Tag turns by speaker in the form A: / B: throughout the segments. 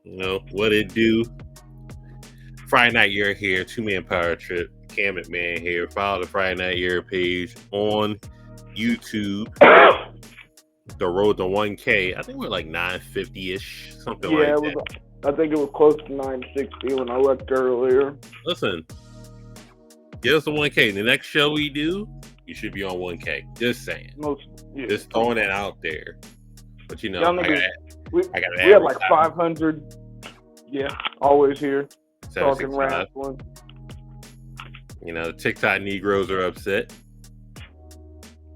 A: You know what it do? Friday Night Yeerrr here, 2-man power trip. Cam McMahon here. Follow the Friday Night Yeerrr page on YouTube. The road to 1K. I think we're like 950-ish, something like that.
B: I think it was close to 960 when I looked earlier.
A: Listen, get us to 1K. The next show we do, you should be on 1K. Just saying. Just throwing it out there. But you know,
B: we had like 500. Yeah, always here talking wrestling.
A: You know, the TikTok Negroes are upset.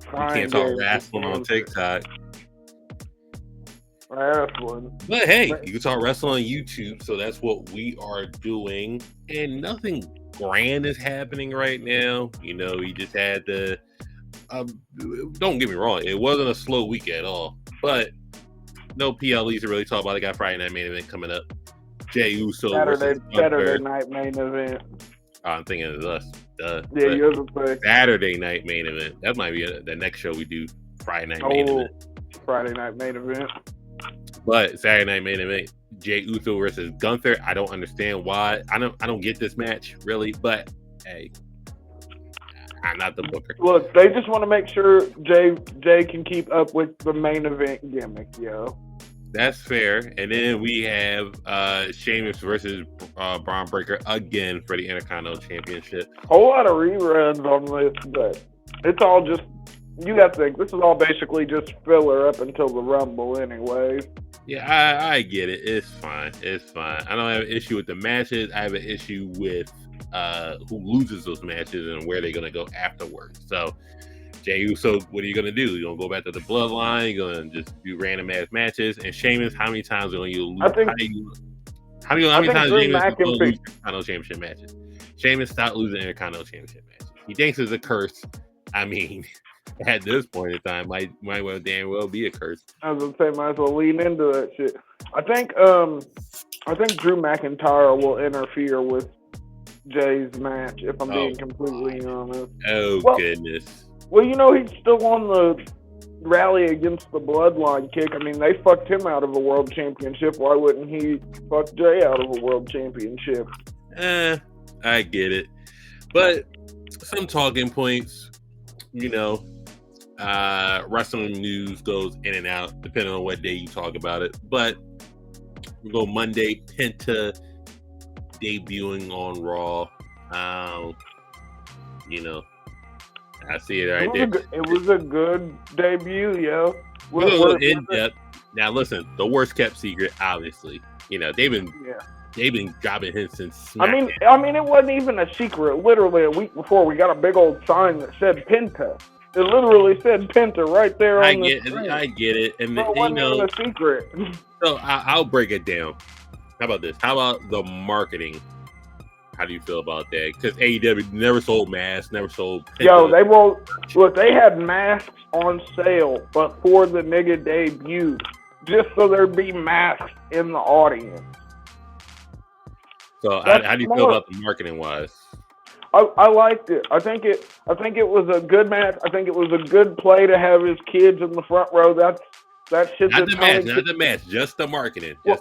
A: You can't talk wrestling on TikTok.
B: Wrestling.
A: But hey, you can talk wrestling on YouTube, so that's what we are doing. And nothing grand is happening right now. You know, we just had the don't get me wrong, it wasn't a slow week at all. But no PLEs to really talk about. I got Friday Night Main Event coming up. Jey Uso
B: Saturday Night Main Event.
A: I'm thinking of us.
B: Yeah, you're the play.
A: Saturday Night Main Event. That might be the next show we do. Friday Night Main Event.
B: Friday Night Main Event.
A: But Saturday Night Main Event, Jey Uso versus Gunther. I don't understand why. I don't get this match really. But hey, I'm not the booker.
B: Look, they just want to make sure Jey can keep up with the main event gimmick, yo.
A: That's fair. And then we have Sheamus versus Braun Breaker again for the Intercontinental Championship.
B: Whole lot of reruns on this, but it's all just, you got to think, this is all basically just filler up until the Rumble anyway.
A: Yeah, I get it. It's fine. It's fine. I don't have an issue with the matches. I have an issue with who loses those matches and where they're going to go afterwards. So, Jey Uso, what are you going to do? You're going to go back to the bloodline? You're going to just do random ass matches? And Sheamus, how many times are you lose? How many times Sheamus is going to lose Intercontinental Championship matches? Sheamus stopped losing Intercontinental Championship matches. He thinks it's a curse. I mean, at this point in time, might well damn well be a curse.
B: I was going to say, might as well lean into that shit. I think Drew McIntyre will interfere with Jay's match, if I'm being completely honest.
A: Goodness.
B: Well, you know, he's still on the rally against the bloodline kick. I mean, they fucked him out of a world championship. Why wouldn't he fuck Jay out of a world championship?
A: I get it. But some talking points, you know, wrestling news goes in and out depending on what day you talk about it. But we go Monday, Penta debuting on Raw. You know, I see it right there.
B: It was a good debut, yo.
A: A little in depth. Now, listen, the worst kept secret, obviously. You know, they've been dropping hints since SmackDown.
B: I mean, it wasn't even a secret. Literally, a week before, we got a big old sign that said Penta. It literally said Penta right there on the screen.
A: I get it. And
B: it wasn't even a secret.
A: So I'll break it down. How about this? How about the marketing? How do you feel about that? Because AEW never sold masks, never sold Penta.
B: Yo, they won't. Look, they had masks on sale before the nigga debuted, just so there'd be masks in the audience.
A: So how do you feel about the marketing wise?
B: I liked it. I think it was a good match. I think it was a good play to have his kids in the front row. That shit.
A: Not the match, just the marketing.
B: No.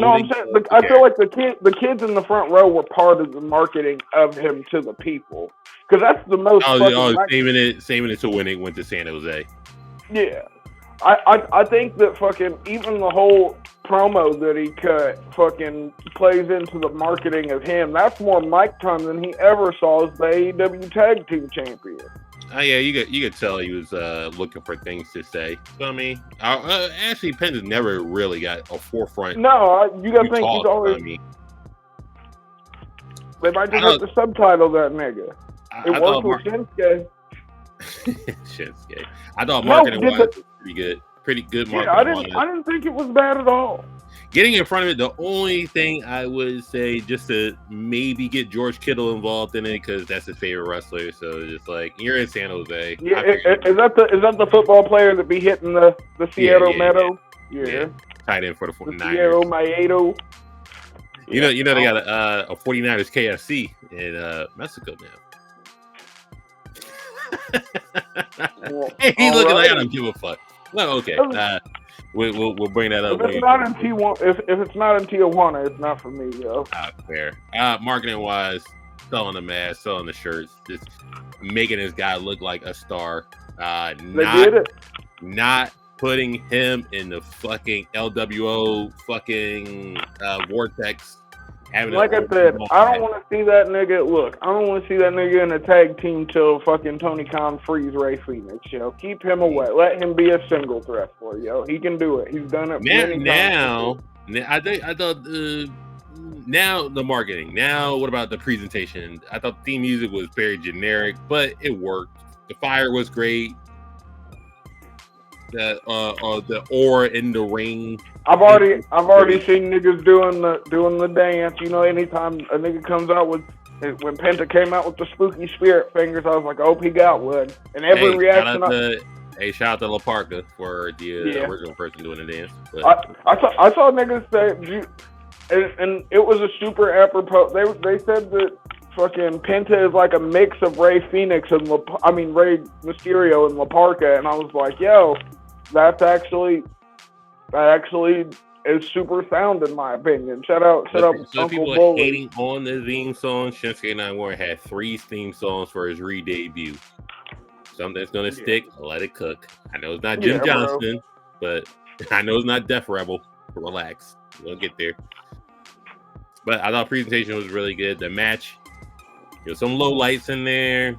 B: I'm saying, I feel like the kids in the front row were part of the marketing of him to the people, because that's the most.
A: Saving it to when it went to San Jose.
B: Yeah, I think that fucking even the whole promo that he cut fucking plays into the marketing of him. That's more mic time than he ever saw as the AEW Tag Team Champion.
A: Oh yeah, you could tell he was looking for things to say. So I mean, actually, Penta's never really got a forefront.
B: No, you gotta think he's always. They might just have to subtitle that nigga. It worked with Shinsuke.
A: Shinsuke. I thought marketing was pretty good. Pretty good marketing.
B: I didn't think it was bad at all.
A: Getting in front of it, the only thing I would say, just to maybe get George Kittle involved in it, because that's his favorite wrestler. So just like, you're in San Jose.
B: Yeah, is that the football player that be hitting the Sierra Meadow? Yeah.
A: Tight end for the 49ers.
B: Sierra Maedo.
A: You know they got a 49ers KFC in Mexico now. Hey, he's looking like I don't give a fuck. No, okay. We'll bring that up.
B: If it's not in Tijuana, if it's not in Tijuana, it's not for me, yo.
A: Fair. Marketing wise, selling the mask, selling the shirts, just making this guy look like a star.
B: They did it.
A: Not putting him in the fucking LWO fucking vortex.
B: Like I said, I don't want to see that nigga. Look, I don't want to see that nigga in a tag team till fucking Tony Khan frees Ray Phoenix, yo. Keep him away. Let him be a single wrestler, yo. He can do it. He's done it many times.
A: I thought now the marketing. Now, what about the presentation? I thought the theme music was very generic, but it worked. The fire was great. The aura in the ring.
B: I've already seen niggas doing the dance. You know, anytime a nigga comes out with, when Penta came out with the spooky spirit fingers, I was like, I hope he got one. And every reaction.
A: Shout out to La Parka for the original person doing the dance. But
B: I saw niggas say, and it was a super apropos. They said that fucking Penta is like a mix of Ray Phoenix and Ray Mysterio and La Parka, and I was like, yo, that actually is super sound in my opinion. Shout out Uncle
A: people
B: Bully.
A: Hating on the theme song. Shinsuke Nakamura had 3 theme songs for his re-debut. Something that's gonna stick. Let it cook. I know it's not Jim Johnston, but I know it's not Def Rebel. Relax, we'll get there. But I thought presentation was really good. The match, there's some low lights in there.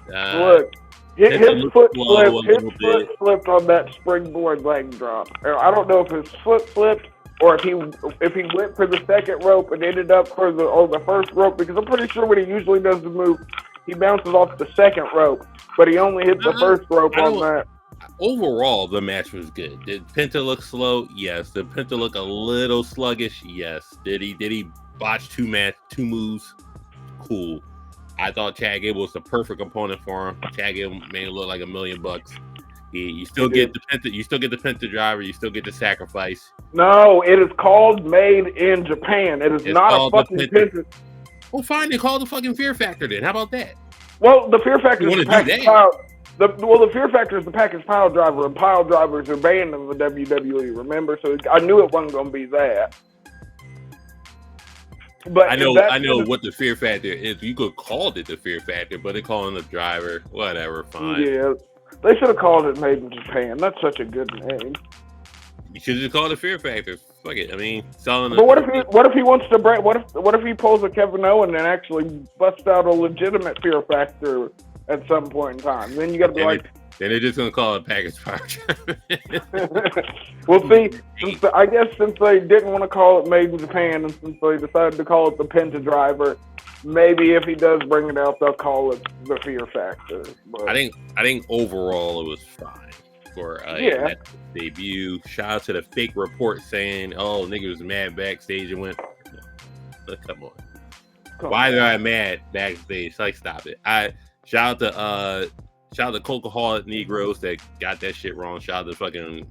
B: Look, his foot slipped on that springboard leg drop. I don't know if his foot slipped or if he went for the second rope and ended up for the first rope, because I'm pretty sure what he usually does the move, he bounces off the second rope, but he only hit the first rope on that.
A: Overall, the match was good. Did Penta look slow? Yes. Did Penta look a little sluggish? Yes. Did he botch 2 moves? Cool. I thought Chad Gable was the perfect opponent for him. Chad Gable made it look like $1 million. You still get the Penta. You still get the Penta driver. You still get the sacrifice.
B: No, it is called Made in Japan. It's not a fucking Penta.
A: Well, fine. They call the fucking Fear Factor then. How about that?
B: Well, the Fear Factor is the package pile. The Fear Factor is the package pile driver, and pile drivers are banned in the WWE. Remember, so I knew it wasn't going to be that. But
A: I know what the Fear Factor is. You could call it the Fear Factor, but they're calling the driver. Whatever, fine.
B: Yeah, they should have called it Made in Japan. That's such a good name.
A: You should just call it the Fear Factor. Fuck it. I mean, selling.
B: But what if he wants to break? What if he pulls a Kevin Owens and actually busts out a legitimate Fear Factor at some point in time? Then you got to be like.
A: Then they're just gonna call it package power.
B: Well, see, I guess since they didn't want to call it Made in Japan, and since they decided to call it the Penta driver, maybe if he does bring it out, they'll call it the Fear Factor. But
A: I think overall it was fine for that debut. Shout out to the fake report saying, "Oh, nigga was mad backstage and went." Come on. Why are I mad backstage? Like, stop it. Shout out to Coca-Cola Negroes that got that shit wrong. Shout out to fucking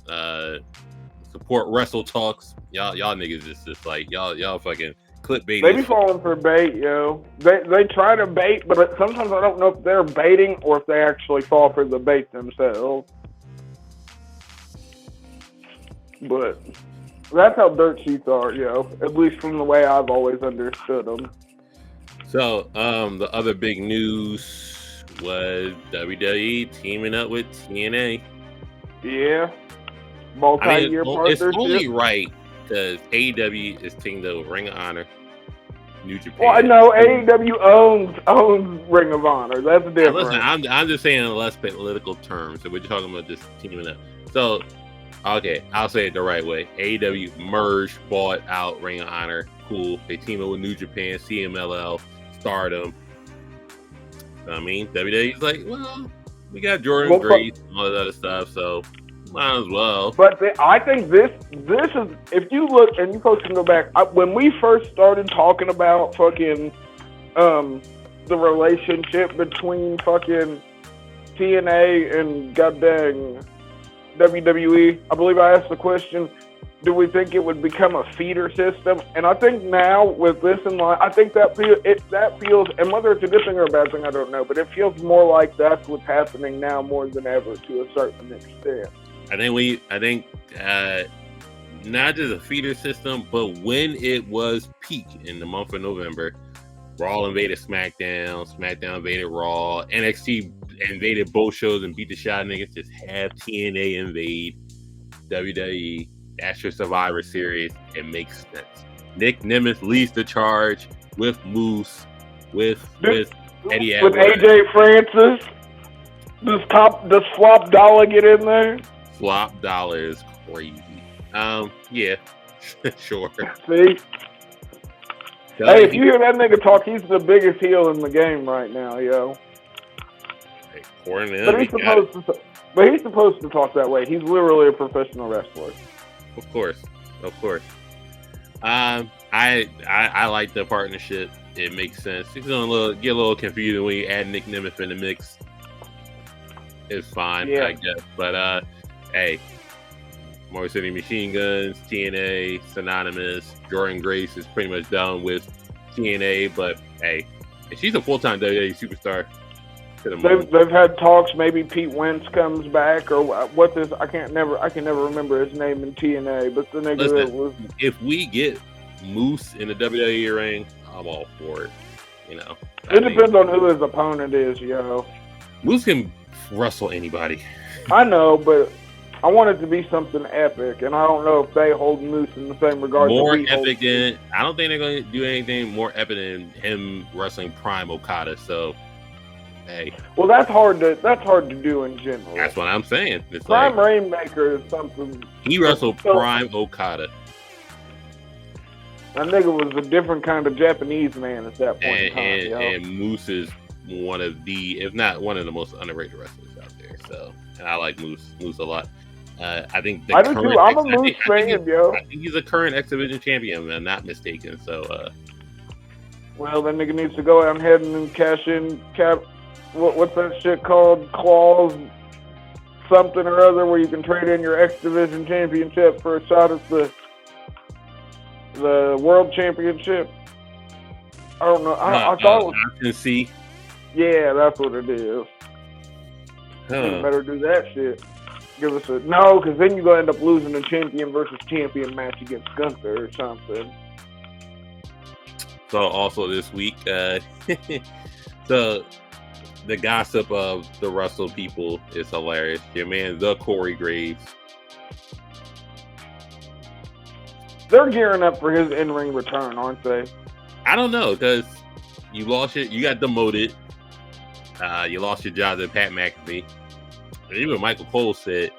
A: support Wrestle Talks. Y'all niggas is just like y'all fucking clickbait.
B: They be falling for bait, yo. They try to bait, but sometimes I don't know if they're baiting or if they actually fall for the bait themselves. But that's how dirt sheets are, yo. At least from the way I've always understood them.
A: So, the other big news was WWE teaming up with TNA.
B: Yeah. Multi-year partnership.
A: It's only right because AEW is teamed up with Ring of Honor, New Japan.
B: Well, I know AEW owns Ring of Honor. That's different.
A: Listen, I'm just saying in less political terms. So we're talking about just teaming up. So, okay, I'll say it the right way. AEW merged, bought out Ring of Honor. Cool. They team up with New Japan, CMLL, Stardom. I mean, WWE's like, well, we got Jordan Grace and all that other stuff, so might as well.
B: But I think this is, if you look, and you folks can go back, when we first started talking about fucking the relationship between fucking TNA and goddamn WWE, I believe I asked the question, do we think it would become a feeder system? And I think now with this in line, I think that feels, and whether it's a good thing or a bad thing, I don't know, but it feels more like that's what's happening now more than ever to a certain extent.
A: I think not just a feeder system, but when it was peak in the month of November, Raw invaded SmackDown, SmackDown invaded Raw, NXT invaded both shows and beat the shot niggas. Just have TNA invade WWE. That's your Survivor Series. It makes sense. Nick Nemeth leads the charge with Moose, with Eddie Edwards.
B: With AJ Francis. Does Flop Dollar get in there?
A: Flop Dollar is crazy. Yeah, sure.
B: See? Hey, if you hear that nigga talk, he's the biggest heel in the game right now, yo. But he's supposed to talk that way. He's literally a professional wrestler.
A: Of course. I like the partnership. It makes sense. It's gonna get a little confusing when you add Nick Nemeth in the mix. It's fine, I guess. But hey, Motor City Machine Guns, TNA, synonymous. Jordan Grace is pretty much done with TNA, but hey, she's a full-time WWE superstar.
B: They've had talks. Maybe Pete Wentz comes back, or what? This I can never remember his name in TNA. But the nigga that was.
A: If we get Moose in the WWE ring, I'm all for it. You know,
B: it depends on who his opponent is, yo.
A: Moose can wrestle anybody.
B: I know, but I want it to be something epic, and I don't know if they hold Moose in the same regard.
A: More epic than I don't think they're going to do anything more epic than him wrestling Prime Okada. So. Hey.
B: Well, that's hard to do in general.
A: That's what I'm saying. It's
B: Prime Rainmaker is something.
A: He wrestled Prime Okada.
B: That nigga was a different kind of Japanese man at that point in time.
A: And Moose is one of the, if not one of the most underrated wrestlers out there. So, and I like Moose a lot. I think
B: I do too. I'm a Moose fan, yo.
A: I think he's a current X Division champion, if I'm not mistaken. So,
B: well, that nigga needs to go out ahead and cash in what's that shit called? Clause something or other, where you can trade in your X Division championship for a shot at the World Championship. I don't know. I thought it was.
A: I can see.
B: Yeah, that's what it is. You better do that shit. Give us because then you're gonna end up losing a champion versus champion match against Gunther or something.
A: So also this week, so. The gossip of the Russell people is hilarious. Your man, the Corey Graves.
B: They're gearing up for his in-ring return, aren't they?
A: I don't know, because you got demoted. You lost your job to Pat McAfee. And even Michael Cole said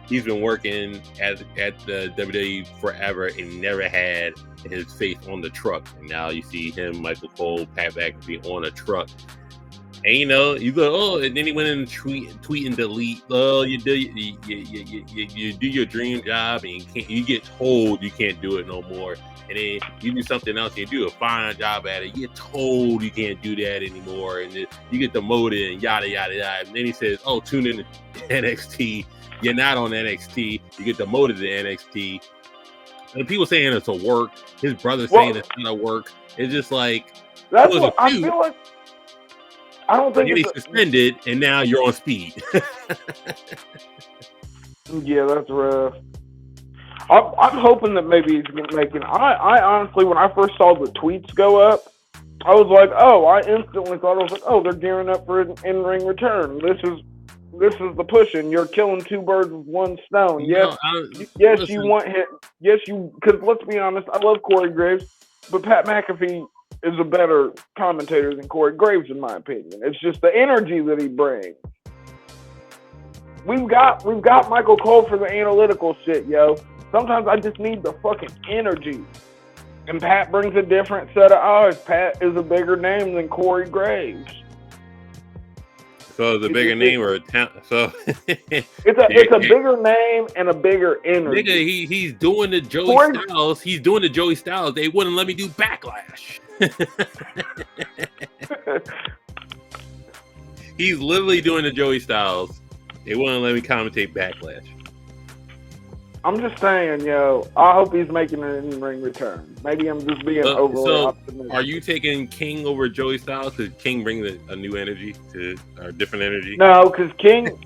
A: he's been working at the WWE forever and never had his face on the truck. And now you see him, Michael Cole, Pat McAfee on a truck. And you know, you go, and then he went in and tweet and delete. Oh, you do your dream job, and you get told you can't do it no more. And then you do something else, and you do a fine job at it. You get told you can't do that anymore, and then you get demoted and yada yada yada. And then he says, "Oh, tune in to NXT. You're not on NXT. You get demoted to NXT." And people saying it's a work. His brother saying it's not a work. It's just like
B: that's what I feel like. I don't think
A: he's suspended, and now you're on speed.
B: Yeah, that's rough. I'm hoping that maybe he's making. I honestly, when I first saw the tweets go up, I was like, I instantly thought, they're gearing up for an in-ring return. This is the pushing. You're killing two birds with one stone. Yes, listen. You want him. Yes, you. Because let's be honest, I love Corey Graves, but Pat McAfee is a better commentator than Corey Graves, in my opinion. It's just the energy that he brings. We've got Michael Cole for the analytical shit, yo. Sometimes I just need the fucking energy. And Pat brings a different set of eyes. Pat is a bigger name than Corey Graves.
A: So it's a bigger name or a talent? So
B: it's a bigger name and a bigger energy.
A: Nigga, he's doing the Joey Styles. He's doing the Joey Styles. They wouldn't let me do Backlash. He's literally doing the Joey Styles. They wouldn't let me commentate Backlash.
B: I'm just saying, yo, I hope he's making an in-ring return. Maybe I'm just being overly optimistic.
A: Are you taking King over Joey Styles? Because King brings a new energy, a different energy?
B: No, because King...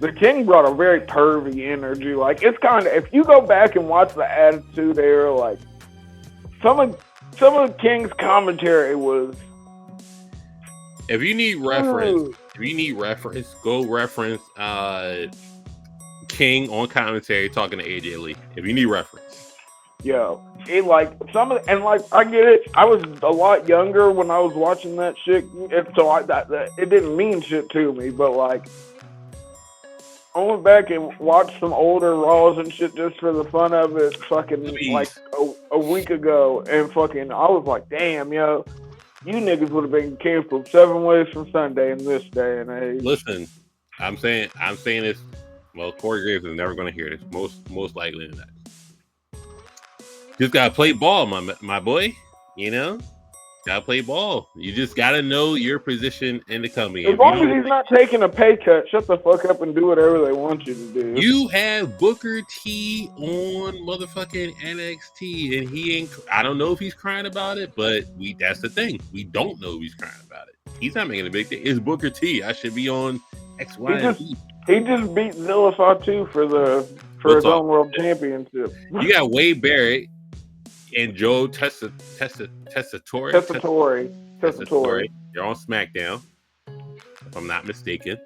B: the King brought a very pervy energy. Like, it's kind of, if you go back and watch the Attitude Era, like, some of the King's commentary was.
A: If you need reference, go reference King on commentary talking to AJ Lee. If you need reference.
B: Yeah, it like I get it. I was a lot younger when I was watching that shit, and so it didn't mean shit to me. But like, I went back and watched some older Raws and shit just for the fun of it. Fucking like a week ago, and fucking I was like, damn, yo, you niggas would have been canceled 7 ways from Sunday in this day and age.
A: Listen, I'm saying this. Well, Corey Graves is never going to hear this. Most likely not. Just gotta play ball, my boy. You know, gotta play ball. You just gotta know your position in the company.
B: As long as he's not taking a pay cut, shut the fuck up and do whatever they want you to do.
A: You have Booker T on motherfucking NXT, and he ain't. I don't know if he's crying about it, but that's the thing. We don't know if he's crying about it. He's not making a big thing. It's Booker T. I should be on X, Y, and Z.
B: He just beat Zilla Fatu for his own world championship.
A: You got Wade Barrett and Joe Tessitore. They're on SmackDown, if I'm not mistaken.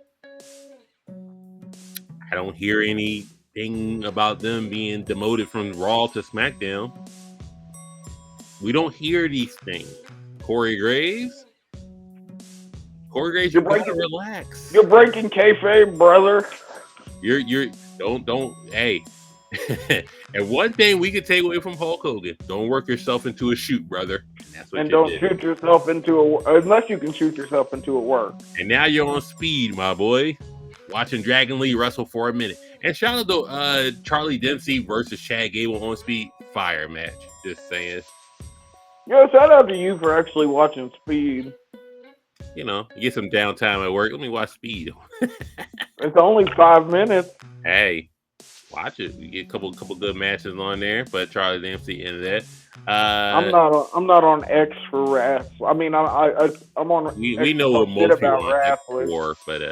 A: I don't hear anything about them being demoted from Raw to SmackDown. We don't hear these things. Corey Graves, you gotta relax.
B: You're breaking kayfabe, brother.
A: You're don't hey. And one thing we can take away from Hulk Hogan: don't work yourself into a shoot, brother.
B: And don't shoot yourself into unless you can shoot yourself into a work.
A: And now you're on speed, my boy. Watching Dragon Lee wrestle for a minute. And shout out to Charlie Dempsey versus Chad Gable on Speed. Fire match. Just saying.
B: Yo, shout out to you for actually watching Speed.
A: You know, you get some downtime at work. Let me watch Speed.
B: It's only 5 minutes.
A: Hey. Watch it. We get a couple good matches on there, but Charlie Dempsey into that. I'm
B: not on X for wrestling. I mean, I'm on.
A: We know what most people are on X for, but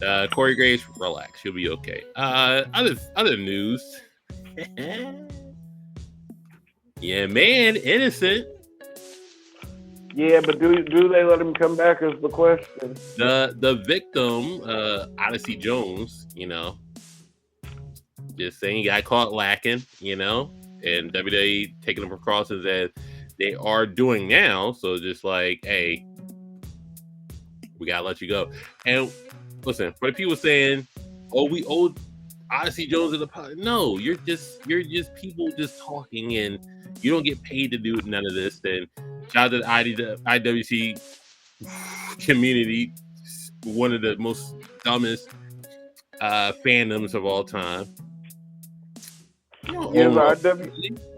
A: yeah. Corey Graves, relax. You'll be okay. Other news. Yeah, man, innocent.
B: Yeah, but do they let him come back is the question.
A: The victim, Odyssey Jones, you know. Just saying, he got caught lacking, you know, and WWE taking the precautions that they are doing now. So just like, hey, we gotta let you go. And listen, for the people saying, "Oh, we owe Odyssey Jones an apology," no, you're just people just talking, and you don't get paid to do none of this. Then shout out to the IWC community, one of the most dumbest fandoms of all time.
B: Yeah, the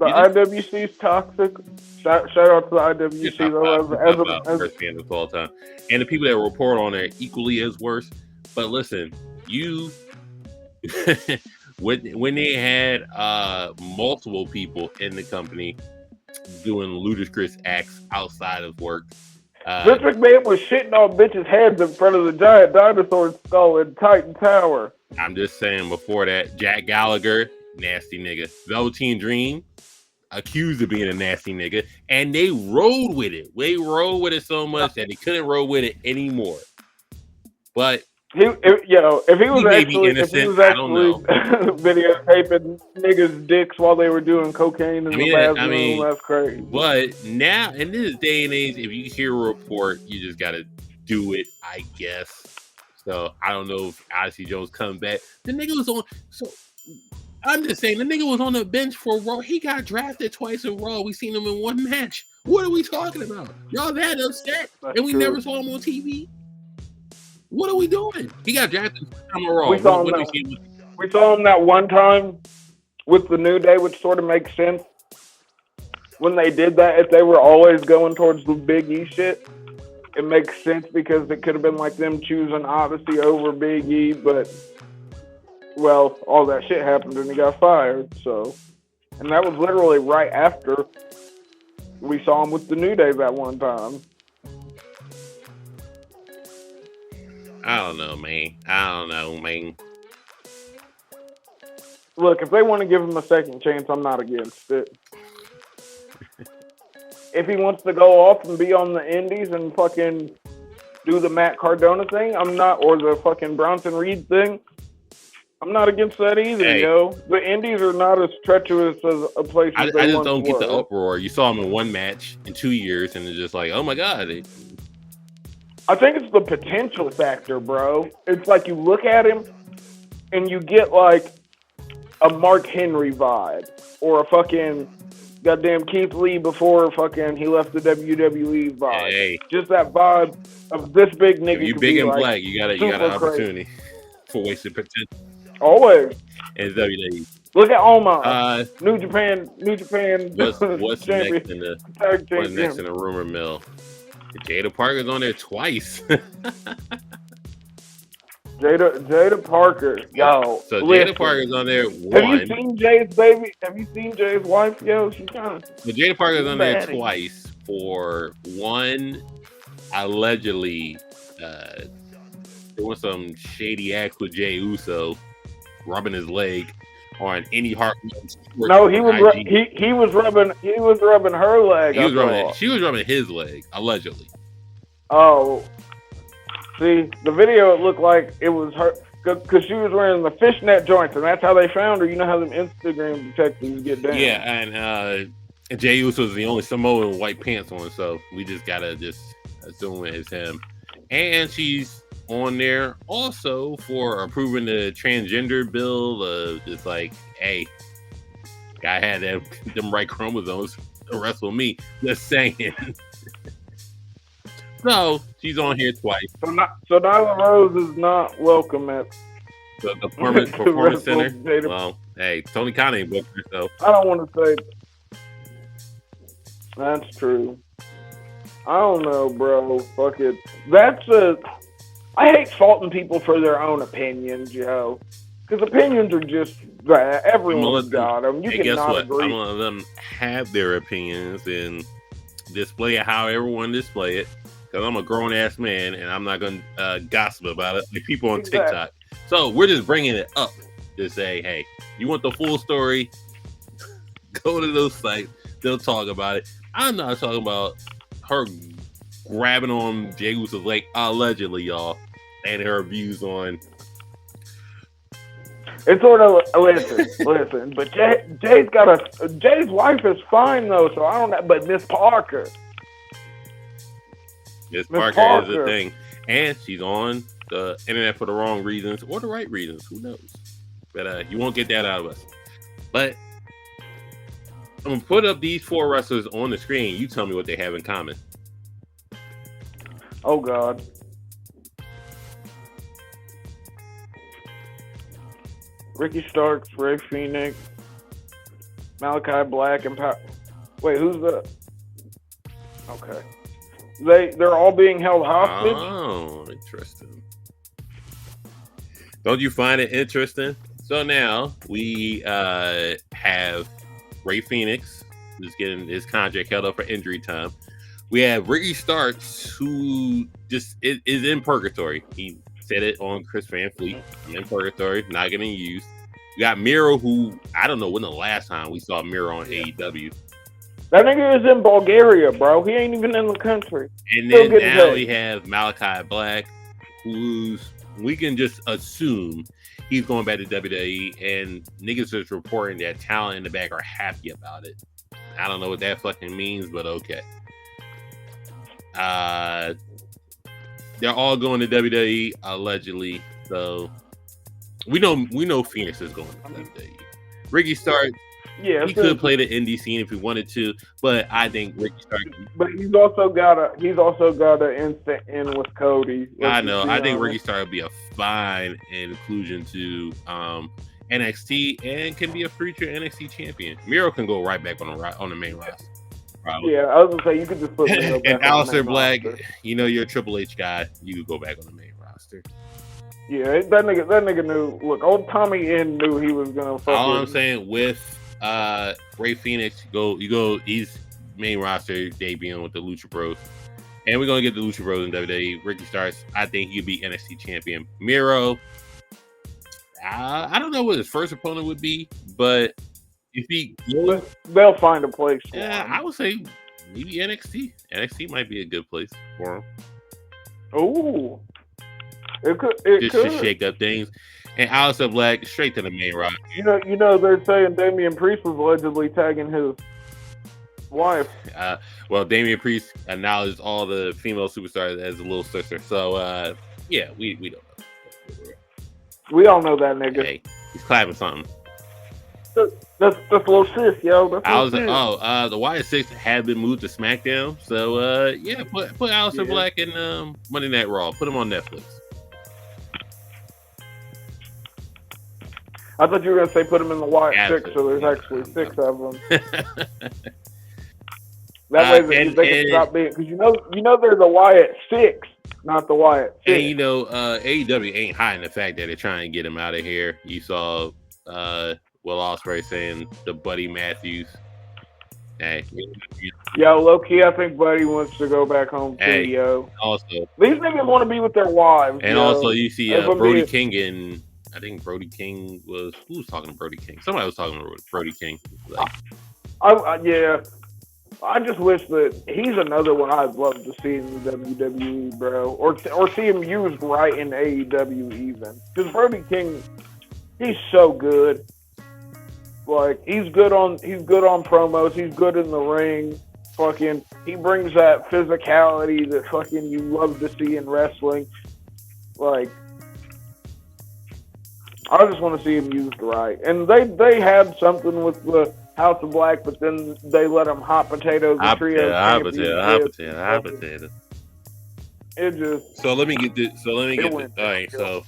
B: IWC's toxic. Shout out to the IWC as
A: worst fans of all time, and the people that report on it equally as worse. But listen, you when they had multiple people in the company doing ludicrous acts outside of work.
B: Vince McMahon was shitting on bitches' heads in front of the giant dinosaur skull in Titan Tower.
A: I'm just saying, before that, Jack Gallagher, nasty nigga. Velveteen Dream, accused of being a nasty nigga, and they rode with it. They rode with it so much that they couldn't roll with it anymore. But
B: if he was actually videotaping niggas' dicks while they were doing cocaine in the bathroom, that's crazy.
A: But now, in this day and age, if you hear a report, you just gotta do it, I guess. So I don't know if Odyssey Jones comes back. The nigga was on. So I'm just saying, the nigga was on the bench for Raw. He got drafted twice in Raw. We seen him in one match. What are we talking about? Y'all that upset, and we never saw him on TV. What are we doing? He got drafted in Raw.
B: We saw him that one time with the New Day, which sort of makes sense. When they did that, if they were always going towards the Big E shit, it makes sense because it could have been like them choosing Odyssey over Big E, but well, all that shit happened and he got fired. So, and that was literally right after we saw him with the New Day that one time.
A: I don't know, man.
B: Look, if they want to give him a second chance, I'm not against it. If he wants to go off and be on the indies and fucking do the Matt Cardona thing, I'm not, or the fucking Bronson Reed thing, I'm not against that either, yo. The indies are not as treacherous as a place as
A: I just don't get the uproar. You saw him in one match in 2 years, and it's just like, oh my god.
B: I think it's the potential factor, bro. It's like you look at him, and you get like a Mark Henry vibe, or a fucking goddamn Keith Lee before fucking he left the WWE vibe.
A: Hey.
B: Just that vibe of this big nigga.
A: If you big and
B: like
A: black, you got an opportunity for wasted potential.
B: Always.
A: In WWE.
B: Look at Omar. New Japan.
A: What's next in the rumor mill? Jaida Parker's on there twice.
B: Jaida Parker, yo.
A: So Jaida Parker's on there.
B: Have you seen Jay's baby? Have you seen Jay's wife, yo? She's kind of.
A: So Jaida Parker's on there twice for one, allegedly doing some shady acts with Jey Uso, rubbing his leg on any Hart.
B: No, he was rubbing her leg.
A: She was rubbing his leg, allegedly.
B: Oh. See, the video, it looked like it was her, because she was wearing the fishnet joints, and that's how they found her. You know how them Instagram detectives get down.
A: Yeah, and Jey Uso is the only Samoan with white pants on, so we just gotta assume it's him. And she's on there also for approving the transgender bill. Just like, hey, guy had them right chromosomes to wrestle me. Just saying. So she's on here twice.
B: So Nyla Rose is not welcome at
A: the performance center. Well, hey, Tony Khan ain't booked her, so
B: I don't want to say that's true. I don't know, bro. Fuck it. I hate faulting people for their own opinions, yo. Because opinions are just that. Everyone's got them. You cannot agree.
A: I'm gonna let them have their opinions and display it how everyone display it. Because I'm a grown-ass man, and I'm not going to gossip about it like people on TikTok. So we're just bringing it up to say, hey, you want the full story? Go to those sites. They'll talk about it. I'm not talking about her grabbing on Jey Uso's leg, allegedly, y'all, and her views on...
B: It's sort of, listen, but Jay's wife is fine, though, so I don't know, but Miss Parker...
A: Miss Parker is a thing, and she's on the internet for the wrong reasons or the right reasons. Who knows? But you won't get that out of us. But I'm gonna put up these 4 wrestlers on the screen. You tell me what they have in common.
B: Oh God. Ricky Starks, Ray Phoenix, Malachi Black, and wait, who's the? Okay. They're all being held hostage.
A: Oh, interesting. Don't you find it interesting? So now we have Ray Phoenix, who's getting his contract held up for injury time. We have Ricky Starks, who just is in purgatory. He said it on Chris Van Fleet. I'm in purgatory, not getting used. We got Miro, who I don't know when the last time we saw Miro on AEW.
B: That nigga is in Bulgaria, bro. He ain't even in the country.
A: And then now we have Malachi Black, who's we can just assume he's going back to WWE, and niggas is reporting that talent in the back are happy about it. I don't know what that fucking means, but okay. They're all going to WWE allegedly, so we know Phoenix is going to WWE. Ricky Starks.
B: Yeah,
A: he could play the indie scene if he wanted to, but I think Ricky Starks.
B: But he's also got an instant in with Cody.
A: I know. I think Ricky Starks would be a fine inclusion to NXT and can be a future NXT champion. Miro can go right back on the main roster. Probably.
B: Yeah, I was gonna say you could just put Miro back.
A: And Aleister Black, you know, you're a Triple H guy. You could go back on the main roster.
B: Yeah, that nigga knew. Look, old Tommy N knew he was gonna.
A: All I'm saying with Ray Phoenix, you go. He's main roster debuting with the Lucha Bros. And we're gonna get the Lucha Bros in WWE. Ricky Starks, I think he could be NXT champion. Miro, I don't know what his first opponent would be, but if he
B: they'll find a place.
A: Yeah, I would say maybe NXT. NXT might be a good place for him.
B: Oh, it could.
A: Just to shake up things. And Aleister Black straight to the main roster.
B: You know, they're saying Damian Priest was allegedly tagging his wife.
A: Well, Damian Priest acknowledged all the female superstars as a little sister. So, yeah, we don't know.
B: We all know that nigga.
A: Hey, he's clapping something.
B: That's a little sis, yo.
A: The Wyatt Six had been moved to SmackDown. So, yeah, put Aleister Black in Monday Night Raw. Put him on Netflix.
B: I thought you were going to say put him in the Wyatt Six, so there's actually 6 of them. That way they can stop being, because you know they're the Wyatt Six, not the Wyatt Six.
A: And AEW ain't hiding the fact that they're trying to get him out of here. You saw Will Ospreay saying the Buddy Matthews. Hey,
B: yo, low key, I think Buddy wants to go back home too. Yo,
A: also
B: these niggas want to be with their wives.
A: And also, you see Brody King and. I think Brody King who was talking to Brody King? Somebody was talking to Brody King.
B: Yeah. I just wish that he's another one I'd love to see in the WWE, bro. Or see him used right in AEW even. Because Brody King, he's so good. Like, he's good on promos. He's good in the ring. Fucking, he brings that physicality that fucking you love to see in wrestling. Like, I just want to see him used right. And they had something with the House of Black, but then they let him hot potatoes the trio.
A: Hot potato.
B: It just.
A: So let me get this. All right, so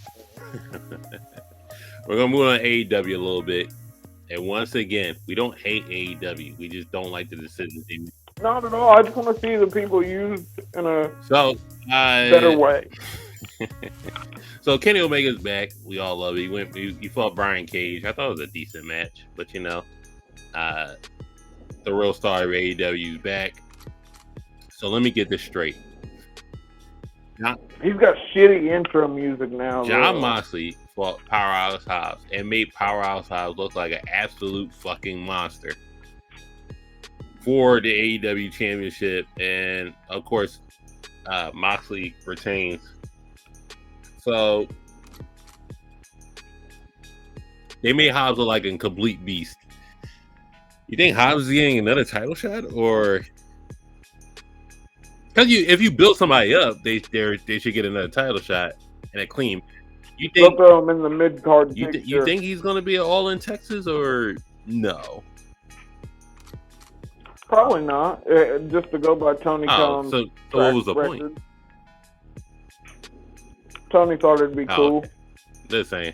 A: we're gonna move on to AEW a little bit. And once again, we don't hate AEW. We just don't like the decisions they make.
B: Not at all. I just want to see the people used in a better way.
A: So Kenny Omega's back. We all love it. He fought Brian Cage. I thought it was a decent match, but the real star of AEW is back. So let me get this straight.
B: He's got shitty intro music now.
A: Jon Moxley fought Powerhouse Hobbs and made Powerhouse Hobbs look like an absolute fucking monster for the AEW championship, and of course, Moxley retains. So they made Hobbs look like a complete beast. You think Hobbs is getting another title shot, or because if you build somebody up, they should get another title shot and a clean. You think
B: throw him in the mid card?
A: You think he's going to be all in Texas or no?
B: Probably not. Just to go by Tony Khan's.
A: So what was the point?
B: Tony thought it'd be cool.
A: Okay. Just saying.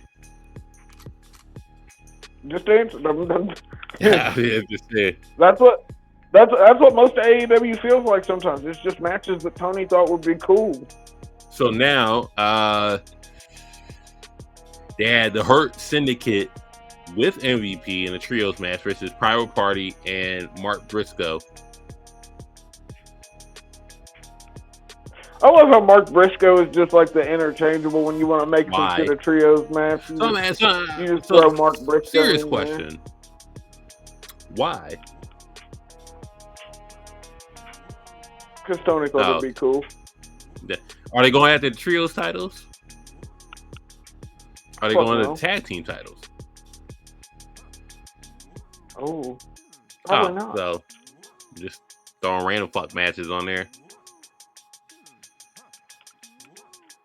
B: Just answer them.
A: Yeah, just saying.
B: That's what most of AEW feels like sometimes. It's just matches that Tony thought would be cool.
A: So now, they had the Hurt Syndicate with MVP in a trios match versus Private Party and Mark Briscoe.
B: I love how Mark Briscoe is just like the interchangeable when you want to make some shit a trios match. You just throw Mark Briscoe.
A: Serious question. Why?
B: Because Tony thought it'd be cool.
A: Are they going after the trios titles? Are they going to the tag team titles?
B: Oh, probably not.
A: So, just throwing random fuck matches on there.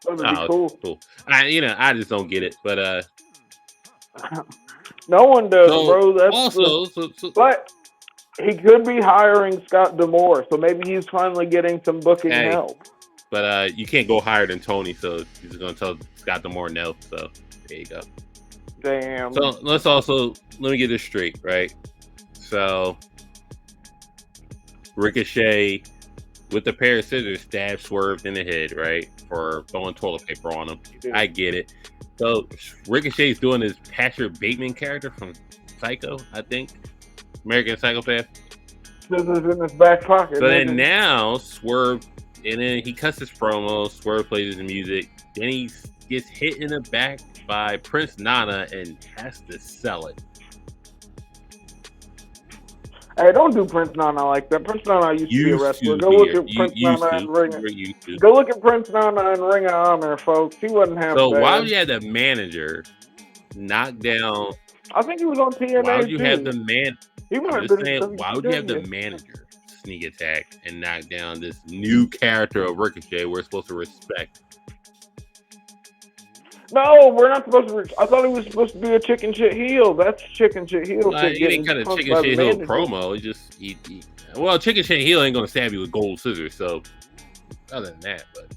B: That would be cool.
A: I just don't get it, but
B: no one does, bro. That's but he could be hiring Scott D'Amore, so maybe he's finally getting some booking help.
A: But you can't go higher than Tony, so he's going to tell Scott D'Amore no. So there you go.
B: Damn.
A: So let me get this straight, right? So Ricochet with the pair of scissors stabbed Swerve in the head, right? For throwing toilet paper on him. Yeah. I get it. So Ricochet's doing his Patrick Bateman character from Psycho, I think. American Psychopath.
B: Scissors in his back pocket.
A: So then now Swerve And then he cuts his promo, Swerve plays his music. Then he gets hit in the back by Prince Nana and has to sell it.
B: Hey, don't do Prince Nana like that. Prince Nana used to be a wrestler. Go look at Prince Nana and Ring. Go look at Prince Nana and Ring of Honor, folks. He wasn't half
A: so
B: bad.
A: Why would you have the manager knock down?
B: I think he was on TNA.
A: Why would you
B: too.
A: have the man?
B: He
A: I'm just saying, why would you have the manager sneak attack and knock down this new character of Ricochet we're supposed to respect?
B: No, we're not supposed to. I thought he was supposed to be a chicken shit heel. That's chicken shit heel.
A: Like, he didn't cut a chicken shit heel promo. He just, well, chicken shit heel ain't gonna stab you with gold scissors. So, other than that, but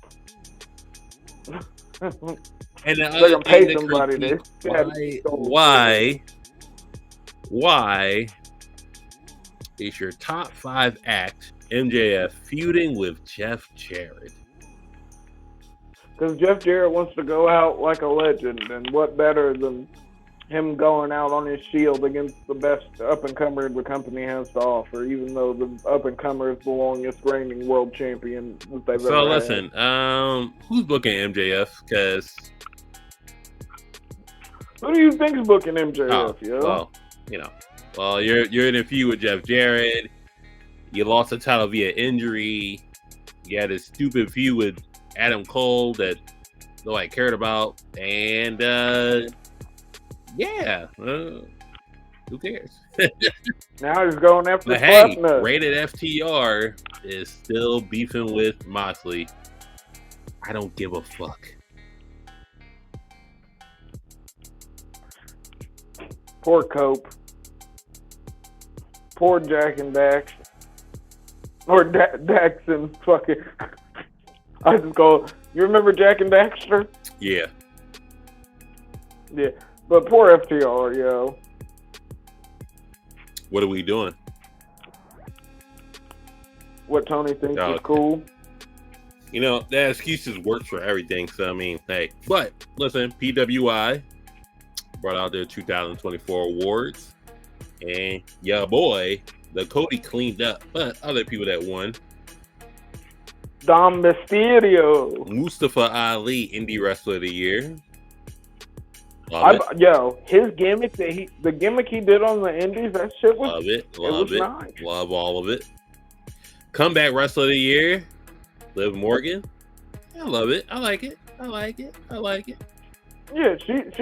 A: and the other thing
B: pay somebody to
A: why is your top 5 act MJF feuding with Jeff Jarrett?
B: Because Jeff Jarrett wants to go out like a legend, and what better than him going out on his shield against the best up-and-comer the company has to offer, even though the up-and-comer is the longest reigning world champion that they've ever had. So
A: listen, who's booking MJF? Because
B: who do you think's booking MJF, yo?
A: Well, you're in a feud with Jeff Jarrett. You lost the title via injury. You had a stupid feud with Adam Cole that nobody cared about, and who cares?
B: Now he's going after.
A: But hey, Rated FTR is still beefing with Moxley. I don't give a fuck.
B: Poor Cope. Poor Jack and Dax. Or Dax and fucking. I just call. You remember Jack and Daxter?
A: Yeah.
B: Yeah, but poor FTR, yo.
A: What are we doing?
B: What Tony thinks is cool.
A: That excuses works for everything. So I mean, hey, but listen, PWI brought out their 2024 awards, and boy, the Cody cleaned up, but other people that won.
B: Dom Mysterio.
A: Mustafa Ali, Indie Wrestler of the Year.
B: His gimmick the gimmick he did on the Indies, that shit was
A: love it.
B: Nice.
A: Love all of it. Comeback Wrestler of the Year, Liv Morgan. I love it. I like it.
B: Yeah, she did.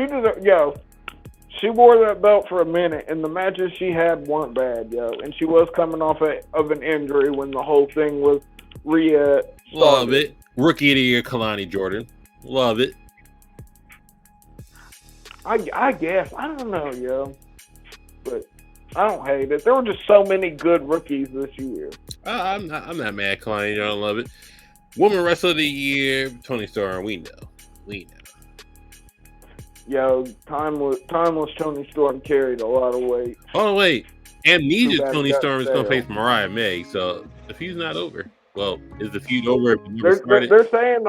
B: She wore that belt for a minute, and the matches she had weren't bad, and she was coming off of an injury when the whole thing was started.
A: Love it. Rookie of the Year, Kalani Jordan. Love it.
B: I guess. I don't know, but I don't hate it. There were just so many good rookies this year.
A: I'm not mad, Kalani Jordan. Love it. Woman Wrestler of the Year, Toni Storm. We know.
B: Timeless Toni Storm carried a lot of weight.
A: Oh wait, Amnesia's Toni Storm is going to face Mariah May. So the feud's not over. Well, is the feud over?
B: They're saying,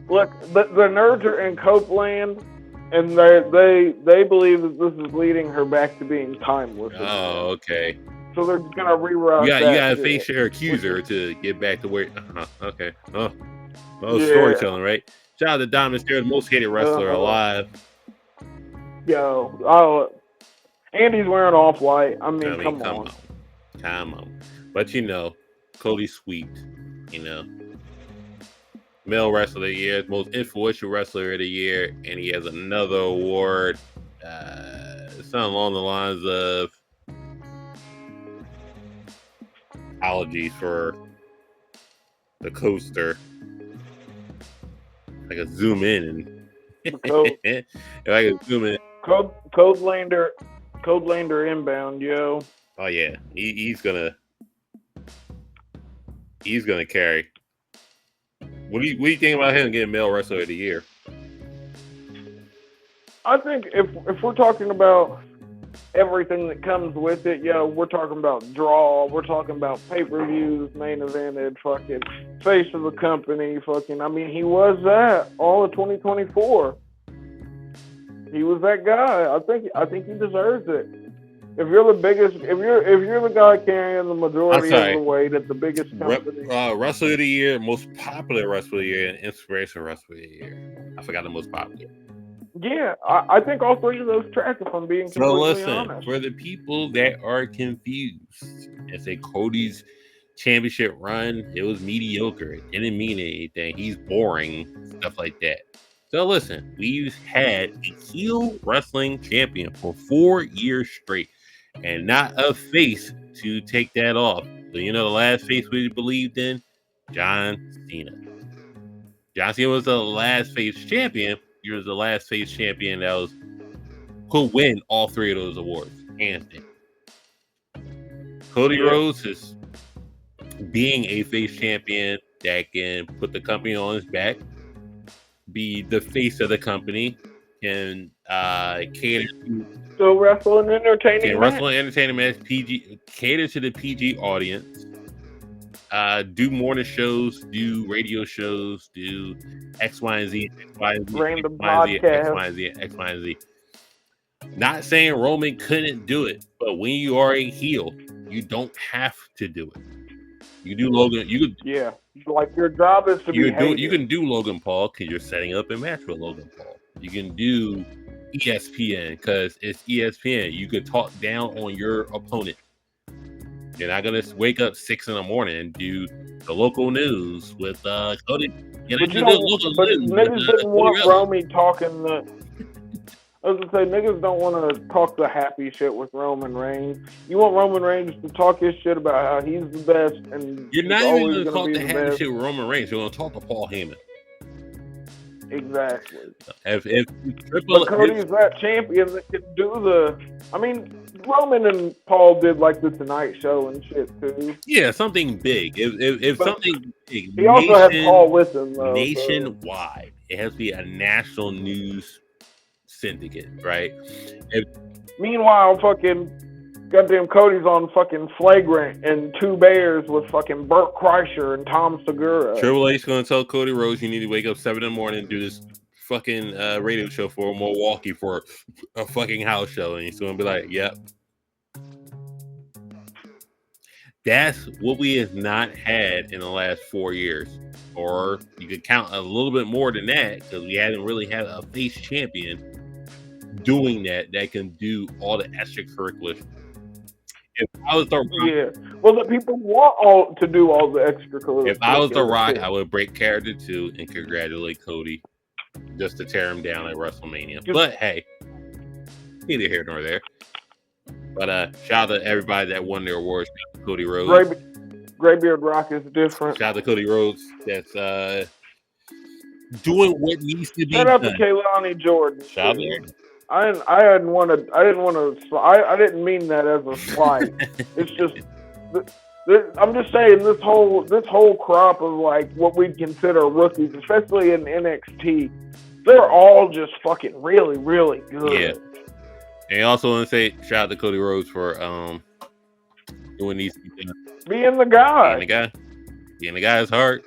B: look, the nerds are in Copeland, and they believe that this is leading her back to being timeless.
A: Oh, okay.
B: So they're just gonna reroute.
A: You got to face your accuser to get back to where. Okay. Storytelling, right? Shout out to Dom Mysterio's most hated wrestler alive.
B: Andy's wearing off-white. I mean, come on.
A: But Cody sweeped. Male Wrestler of the Year, most influential wrestler of the year, and he has another award. Something along the lines of apologies for the coaster. I can zoom in and if I can zoom in.
B: Codelander inbound, yo.
A: Oh yeah, he's gonna carry. What do you think about him getting Male Wrestler of the Year?
B: I think if we're talking about everything that comes with it, we're talking about draw, we're talking about pay-per-views, main evented, fucking face of the company, fucking. I mean, he was that all of 2024. He was that guy. I think he deserves it. If you're the biggest, if you're the guy carrying the majority of the weight at the biggest company,
A: Wrestler of the Year, most popular Wrestler of the Year, and Inspirational Wrestler of the Year. I forgot the most popular.
B: Yeah, I think all three of those track, if I'm being completely honest.
A: For the people that are confused and say Cody's championship run, it was mediocre. It didn't mean anything. He's boring, stuff like that. So listen, we've had a heel wrestling champion for 4 years straight and not a face to take that off. So you know the last face we believed in? John Cena. John Cena was the last face champion. He was the last face champion that could win all 3 of those awards, hands down. Cody Rhodes is being a face champion that can put the company on his back, be the face of the company, can cater to
B: still wrestle and entertaining
A: match, PG, cater to the PG audience, do morning shows, do radio shows, do X, Y, and Z, X, Y, and Z,
B: random
A: X, Y, and Z,
B: podcast.
A: X, Y, and Z, X, Y, and Z. Not saying Roman couldn't do it, but when you are a heel, you don't have to do it. You do Logan. You could,
B: like your job is to be hated.
A: You can do Logan Paul because you're setting up a match with Logan Paul. You can do ESPN because it's ESPN. You could talk down on your opponent. You're not gonna wake up 6 a.m. and do the local news with Cody.
B: But niggas didn't want Romy talking the. I was gonna say, niggas don't want to talk the happy shit with Roman Reigns. You want Roman Reigns to talk his shit about how he's the best, and
A: you're not even gonna talk the happy shit with Roman Reigns. You're gonna talk to Paul Heyman.
B: Exactly.
A: If
B: Cody's that champion that can do the. I mean, Roman and Paul did like the Tonight Show and shit too.
A: Yeah, something big. If something big.
B: He also had Paul with him though.
A: Nationwide, it has to be a national news syndicate, right?
B: Meanwhile, fucking goddamn Cody's on fucking Flagrant and Two Bears with fucking Burt Kreischer and Tom Segura.
A: Triple H gonna tell Cody Rhodes you need to wake up 7 a.m. and do this fucking radio show for Milwaukee for a fucking house show, and he's gonna be like, "Yep." That's what we have not had in the last 4 years. Or you could count a little bit more than that because we hadn't really had a face champion doing that can do all the extracurriculars. If I was the Rock,
B: well, the people want to do all the extracurriculars.
A: If I was the Rock, I would break character 2 and congratulate Cody just to tear him down at WrestleMania. But hey, neither here nor there. But shout out to everybody that won their awards. Shout out to Cody Rhodes.
B: Graybeard Rock is different.
A: Shout out to Cody Rhodes. That's doing what needs to be done.
B: Shout out to Kaylani Jordan.
A: Shout out.
B: I didn't mean that as a slight. It's just I'm just saying this whole crop of like what we'd consider rookies, especially in NXT, they're all just fucking really, really good.
A: Yeah. And I also want to say shout out to Cody Rhodes for doing these things.
B: Being the guy.
A: Being the guy is hard.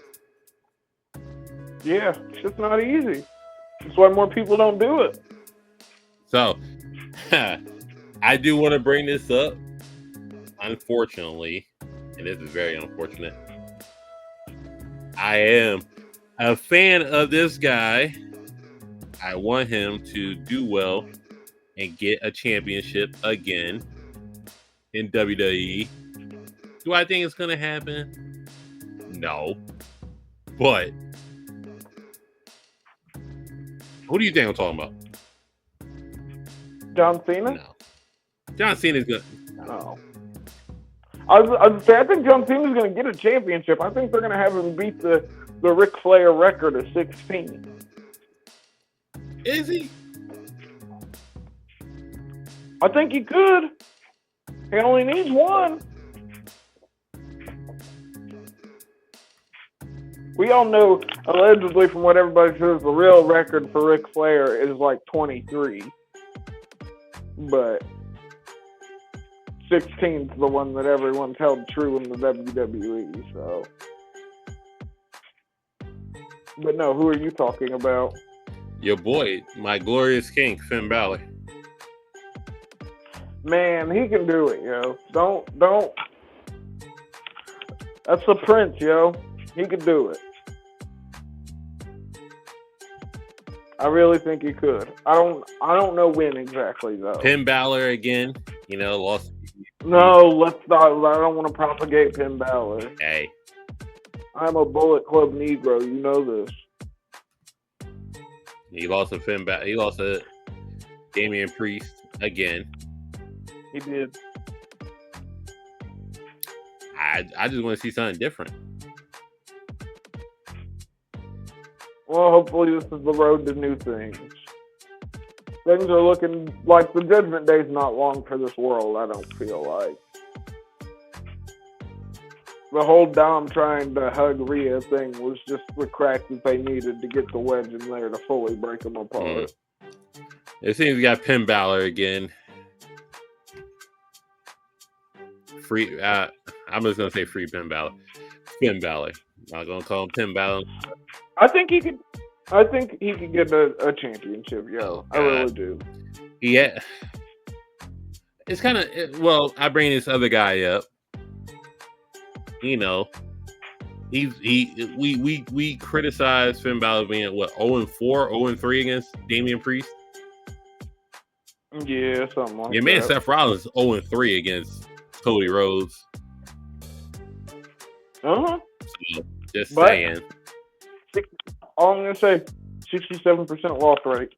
B: Yeah, it's just not easy. That's why more people don't do it.
A: So, I do want to bring this up. Unfortunately, and this is very unfortunate, I am a fan of this guy. I want him to do well and get a championship again in WWE. Do I think it's going to happen? No. But who do you think I'm talking about?
B: John Cena?
A: No. John Cena's good.
B: No. I think John Cena's going to get a championship. I think they're going to have him beat the Ric Flair record of 16.
A: Is he?
B: I think he could. He only needs one. We all know, allegedly, from what everybody says, the real record for Ric Flair is like 23. But 16 is the one that everyone's held true in the WWE, so. But no, who are you talking about?
A: Your boy, my glorious king, Finn Balor.
B: Man, he can do it, yo. Don't. That's the Prince, yo. He could do it. I really think he could. I don't know when exactly though.
A: Finn Balor again, lost.
B: No, let's not. I don't want to propagate Finn Balor.
A: Hey,
B: I'm a Bullet Club Negro. You know this.
A: he lost to Finn Balor. He lost to Damian Priest again.
B: He did.
A: I just want to see something different.
B: Well, hopefully this is the road to new things. Things are looking like the Judgment Day is not long for this world, I don't feel like. The whole Dom trying to hug Rhea thing was just the crack that they needed to get the wedge in there to fully break them apart.
A: It seems we got Finn Balor again. I'm just gonna say free Finn Balor. Finn Balor. I'm not gonna call him Finn Balor.
B: I think he could get a championship, yo. I really do.
A: Yeah. It's kind of I bring this other guy up. We criticize Finn Balor being 0-4, 0-3 against Damian Priest.
B: Yeah, something like that.
A: Your man Seth Rollins 0-3 against Cody Rhodes.
B: So,
A: just saying.
B: All I'm gonna say, 67% loss rate.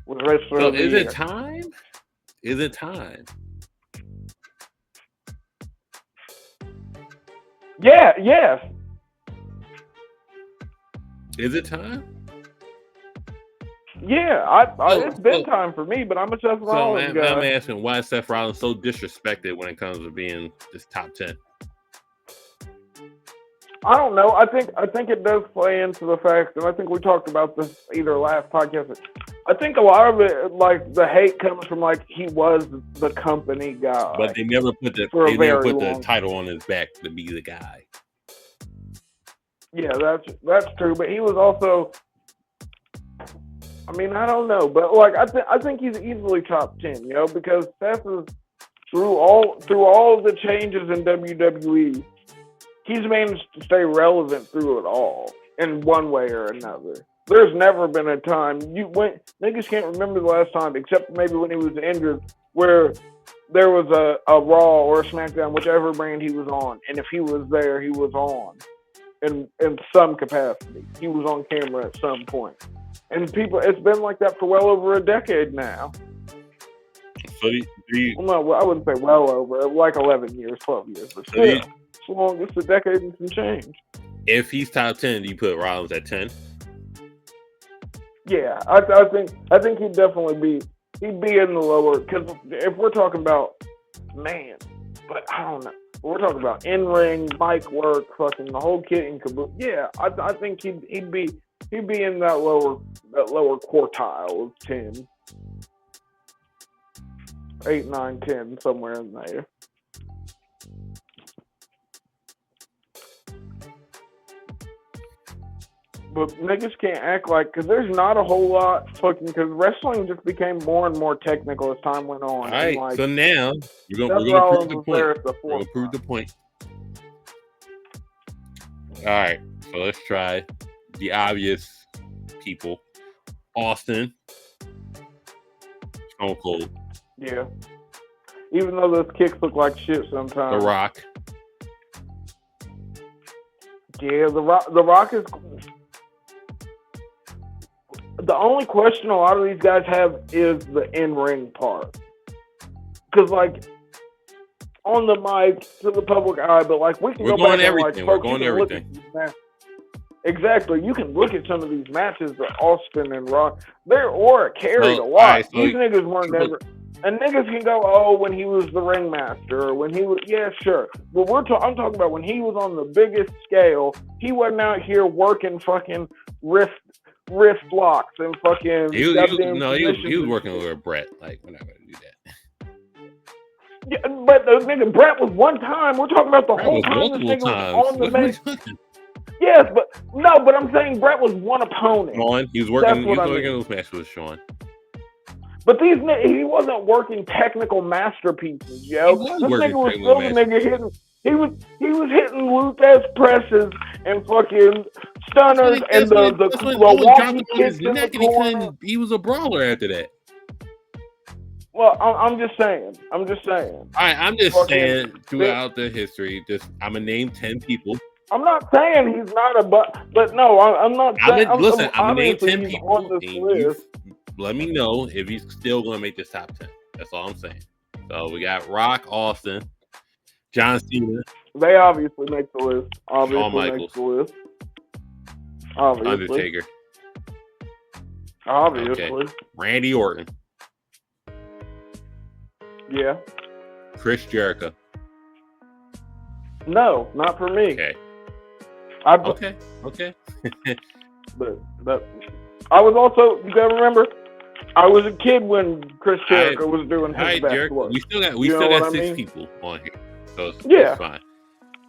B: With the rest of
A: So
B: the
A: is
B: year.
A: it time? Is it time?
B: Yeah, yes.
A: Is it time?
B: Yeah, it's been time for me, but I'm a Seth Rollins guy.
A: I'm asking, why is Seth Rollins so disrespected when it comes to being this top 10?
B: I don't know. I think it does play into the fact, and I think we talked about this either last podcast. I think a lot of it, like the hate, comes from like he was the company guy,
A: but they never put the title on his back to be the guy.
B: Yeah, that's true. But he was also. I mean, I don't know, but like I think he's easily top 10, because Seth is through all of the changes in WWE. He's managed to stay relevant through it all in one way or another. There's never been a time niggas can't remember the last time, except maybe when he was injured, where there was a Raw or a SmackDown, whichever brand he was on, and if he was there, he was on in some capacity. He was on camera at some point. And it's been like that for well over a decade now.
A: So
B: no, I wouldn't say well over, like 11 years, 12 years, but still. Long, it's a decade and some change.
A: If he's top 10, do you put Rollins at 10?
B: Yeah, I think he'd definitely be in the lower, because if we're talking about but I don't know. We're talking about in-ring, mic work, fucking the whole kit and caboodle. Yeah, I think he'd be in that lower quartile of 10. 8, 9, 10, somewhere in there. But niggas can't act like, because there's not a whole lot because wrestling just became more and more technical as time went on.
A: All right,
B: like,
A: so now we're going to prove the point. We're going to prove the point. All right, so let's try the obvious people. Austin. Stone Cold.
B: Yeah. Even though those kicks look like shit sometimes.
A: The Rock.
B: Yeah, The Rock is... The only question a lot of these guys have is the in-ring part. Because, like, on the mic, to the public eye, but, like, we can go back and, like,
A: we're going everything.
B: Exactly. You can look at some of these matches that Austin and Rock, they're carried a lot. Right, so these niggas weren't ever... And niggas can go, when he was the ringmaster, or when he was... Yeah, sure. But I'm talking about when he was on the biggest scale, he wasn't out here working fucking wrist locks and fucking...
A: He was working with Brett. Like, we're not going to do that.
B: Yeah, but the nigga Brett was one time. We're talking about the whole time this nigga was on the main... Yes, but I'm saying Brett was one opponent.
A: Sean, he was working those matches with Sean.
B: But he wasn't working technical masterpieces, yo.
A: He was
B: This
A: working
B: nigga was
A: technical
B: still the nigga hitting. He was hitting Luthez presses and fucking stunners and the walkie kicks in the corner.
A: He was a brawler after that.
B: Well, I'm just saying.
A: All right, I'm just saying throughout the history, I'm gonna name 10 people.
B: I'm not saying he's not but no, I'm not saying.
A: I'm gonna name 10 people.
B: On this list.
A: Let me know if he's still gonna make this top 10. That's all I'm saying. So we got Rock, Austin, John Cena.
B: They obviously make the list. Obviously.
A: Undertaker.
B: Obviously.
A: Okay. Randy Orton.
B: Yeah.
A: Chris Jericho.
B: No, not for me.
A: Okay. Okay.
B: but I was also, you gotta remember, I was a kid when Chris Jericho was doing his best work.
A: We still got 6 people on here, so it's fine.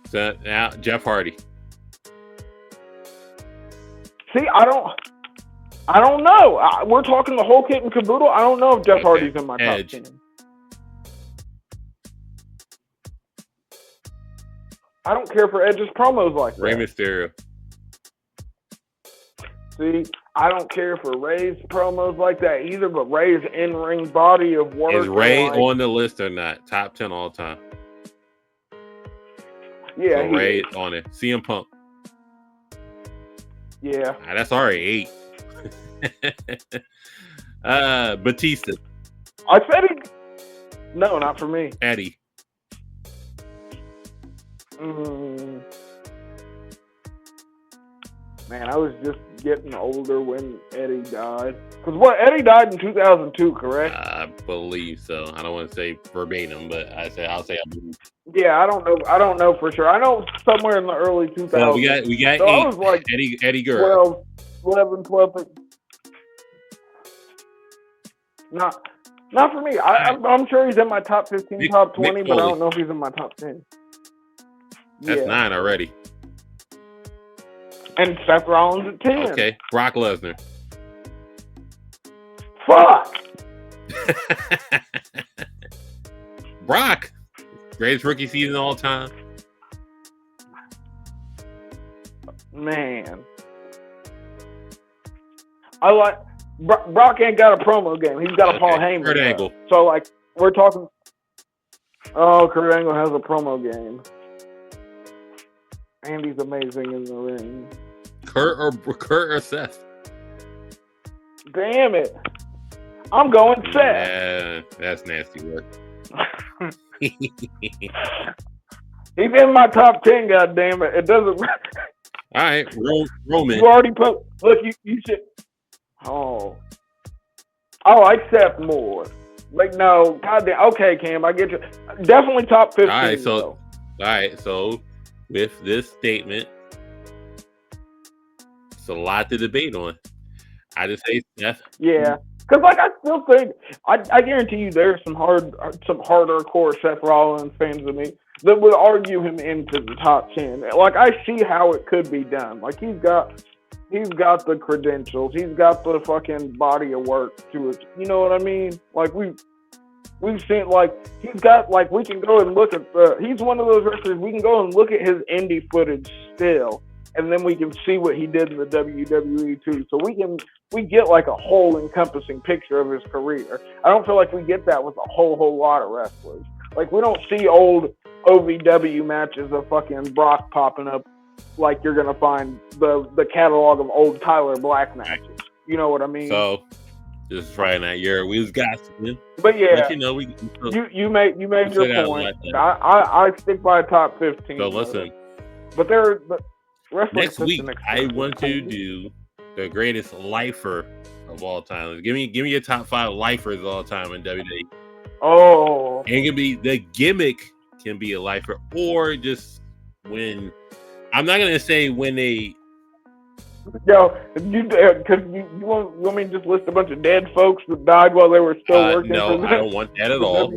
A: So now Jeff Hardy.
B: See, I don't know. We're talking the whole kit and caboodle. I don't know if Jeff Hardy's in my top 10. I don't care for Edge's promos like that.
A: Rey Mysterio.
B: See, I don't care for Ray's promos like that either, but Ray's in-ring body of work.
A: Is Ray on the list or not? Top 10 all time.
B: Yeah,
A: so Ray on it. CM Punk.
B: Yeah.
A: That's already 8. Batista.
B: I said he... No, not for me.
A: Eddie.
B: Man, I was just getting older when Eddie died. Because Eddie died in 2002, correct?
A: I believe so. I don't want to say verbatim, but I'll say I believe.
B: Yeah, I don't know for sure. I know somewhere in the early 2000s.
A: So we got 8.
B: I was like
A: Eddie Guerrero.
B: 12. Not for me. I'm sure he's in my top 15, top 20, but I don't know if he's in my top 10.
A: That's 9 already.
B: And Seth Rollins at 10.
A: Okay. Brock Lesnar.
B: Fuck!
A: Brock. Greatest rookie season of all time.
B: Man. I like... Brock ain't got a promo game. He's got a Paul Heyman.
A: Kurt Angle.
B: So, like, we're talking... Oh, Kurt Angle has a promo game. And he's amazing in the ring.
A: Kurt or Seth?
B: Damn it. I'm going Seth.
A: Yeah, that's nasty work.
B: He's in my top 10, goddammit. It doesn't...
A: All right, Roman.
B: You already put... Look, you should... Oh. I like Seth more. Like, no, goddamn. Okay, Cam, I get you. Definitely top 15.
A: All right, so with this statement, it's a lot to debate on. I just say Seth.
B: Yeah, because like I still think I guarantee you there's some harder core Seth Rollins fans of me that would argue him into the top 10. Like I see how it could be done. Like he's got the credentials. He's got the fucking body of work to it. You know what I mean? Like we've seen, like, he's got, like, we can go and look at he's one of those wrestlers, we can go and look at his indie footage still, and then we can see what he did in the WWE too. So we get like a whole encompassing picture of his career. I don't feel like we get that with a whole lot of wrestlers. Like, we don't see old OVW matches of fucking Brock popping up like you're going to find the catalog of old Tyler Black matches. You know what I mean?
A: So, this is Friday Night Yeerrr. We was gossiping.
B: But yeah,
A: but, you know,
B: you made your point. I stick by a top 15.
A: So listen.
B: But
A: next week I want to do the greatest lifer of all time. Give me your top 5 lifers of all time in WWE.
B: Oh,
A: and it can be the gimmick can be a lifer, or just when. I'm not gonna say when they.
B: Yo, because you want me to just list a bunch of dead folks that died while they were still working?
A: No, I don't want that at all.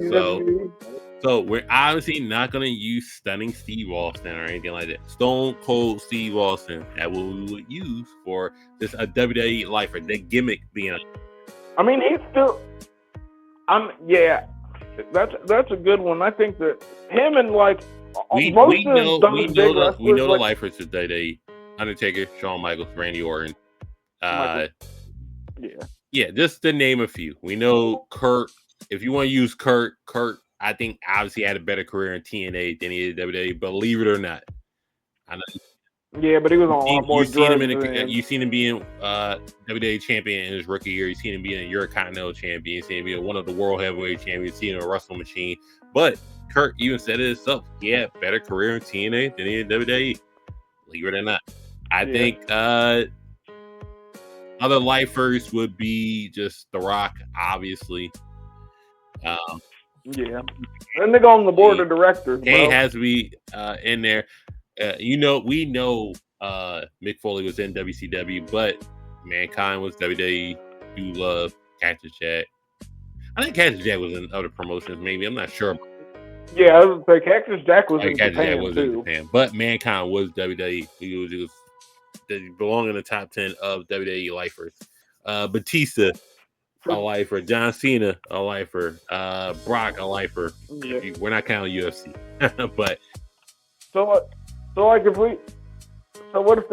A: So we're obviously not going to use Stunning Steve Austin or anything like that. Stone Cold Steve Austin, that we would use for just a WWE lifer, the gimmick being.
B: I mean, That's a good one. I think that him and like
A: We
B: most of
A: know
B: those big wrestlers,
A: the
B: like,
A: lifers today. Undertaker, Shawn Michaels, Randy Orton. Yeah, just to name a few. We know Kurt. If you want to use Kurt, I think obviously had a better career in TNA than he did in WWE. Believe it or not, I know.
B: Yeah, but he was on a lot more drugs.
A: You've seen him being WWE champion in his rookie year. You've seen him being a Eurocontinental champion. You've seen him being one of the World Heavyweight champions. You've seen him a Wrestle Machine. But Kurt even said it himself. He had better career in TNA than he did in WWE. Believe it or not. I think other lifers would be just The Rock, obviously.
B: Then they go on the board of directors.
A: Kane has to be in there. We know Mick Foley was in WCW, but Mankind was WWE. You love Cactus Jack. I think Cactus Jack was in other promotions, maybe. I'm not sure.
B: Yeah, I was like Cactus Jack was in Japan.
A: But Mankind was WWE. He belonged in the top 10 of WWE lifers. Batista, a lifer. John Cena, a lifer. Brock, a lifer.
B: Yeah.
A: We're not counting UFC. But
B: so like what if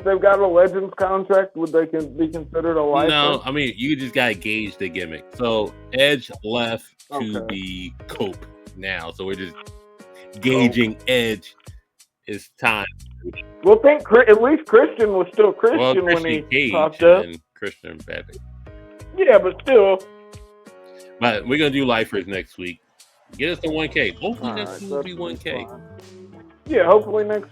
B: they've got a Legends contract, would they be considered a lifer?
A: No, I mean you just gotta gauge the gimmick. So Edge left to be Cope now, so we're just gauging Edge. It's time.
B: Well, at least Christian was still Christian when he popped up.
A: Christian Patrick.
B: Yeah, but still.
A: But we're gonna do lifers next week. Get us to 1K. Hopefully next week will be 1K.
B: Yeah, hopefully next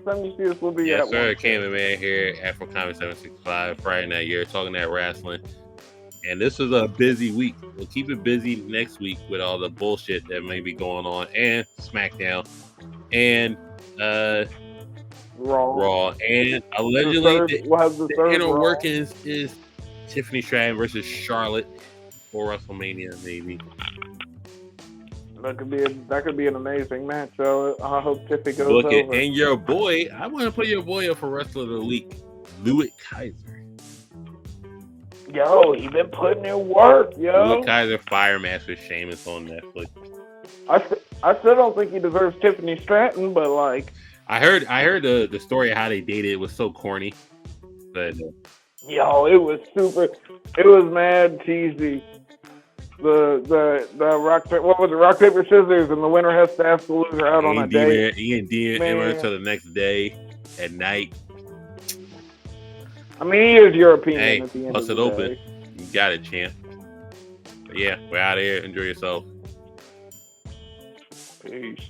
B: time you see us, we'll be at 1K.
A: Yes, sir. Cameraman here, Afro Comic 765, Friday Night Yeerrr, talking that wrestling. And this was a busy week. We'll keep it busy next week with all the bullshit that may be going on, and SmackDown, and Raw, and allegedly the inner workings is Tiffany Stratton versus Charlotte for WrestleMania, maybe.
B: That could be an amazing match. So I hope Tiffany goes over.
A: And your boy, I want to put your boy up for Wrestler of the Week, Louis Kaiser.
B: Yo, he been putting in work, yo.
A: Louis Kaiser Fire Match with Sheamus on Netflix.
B: I still don't think he deserves Tiffany Stratton, but like
A: I heard the story of how they dated. It was so corny, but
B: yo, it was mad cheesy. The rock paper scissors, and the winner has to ask the loser out on a date.
A: He and DM until the next day at night.
B: I mean, he is European at the end
A: bust
B: of
A: it
B: the
A: open.
B: day.
A: You got it, champ. But yeah, we're out of here. Enjoy yourself.
B: Peace.